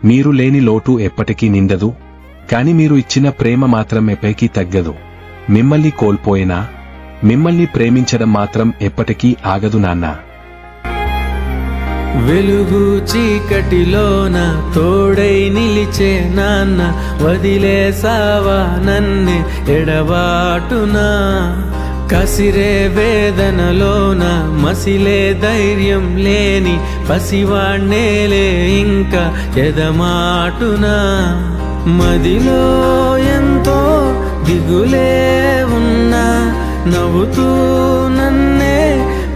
మీరు లేని లోటు ఎప్పటికీ నిండదు, కాని మీరు ఇచ్చిన ప్రేమ మాత్రం ఎప్పటికీ తగ్గదు. మిమ్మల్ని కోల్పోయినా మిమ్మల్ని ప్రేమించడం మాత్రం ఎప్పటికీ ఆగదు నాన్నా. వెలుగు చీకటిలోన తోడై నిలిచే నాన్న, వదిలేసావా నన్నే ఎడబాటునా. కసిరే వేదనలోన మసిలే ధైర్యం లేని పసివాణ్ణేలే ఇంకా ఎదమాటునా. మదిలో ఎంతో దిగులే ఉన్నా నవ్వుతూ నన్నే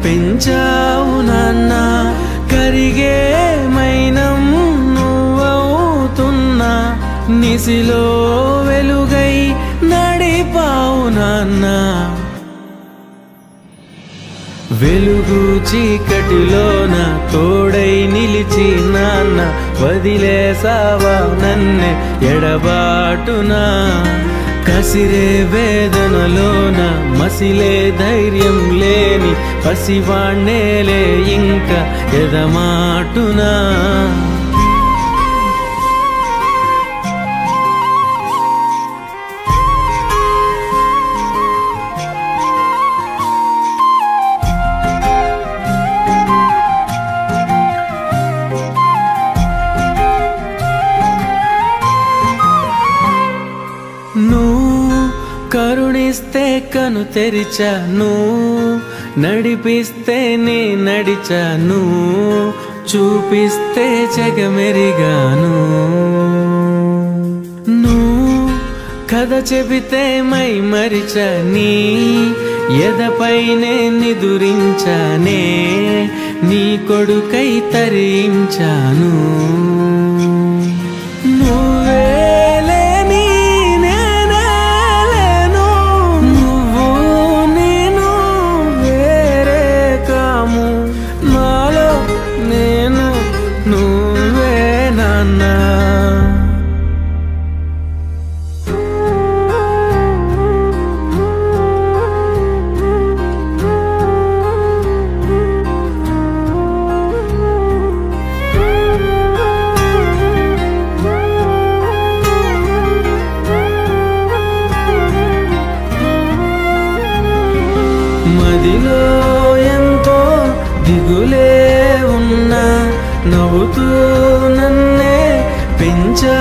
పెంచావు నాన్న. కరిగే మైనం నువ్వవుతున్నా, నిసిలో వెలుగై నడిపావు నాన్న. వెలుగు చీకటిలోన తోడై నిలిచి నాన్న, వదిలేసావా నన్నే ఎడబాటునా. కసిరే వేదనలోన మసిలే ధైర్యం లేని పసివాణ్ణేలే ఇంకా ఎదమాటునా. కరుణిస్తే కను తెరిచాను, నడిపిస్తే నే నడిచాను, చూపిస్తే జగమెరిగాను. నువ్వు కథ చెబితే మై మరిచని, ఎదపైనే నిదురించానే, నీ కొడుకై తరించాను. మదిలో ఎంతో దిగులే ఉన్నా నవ్వుతూ నన్నే పెంచా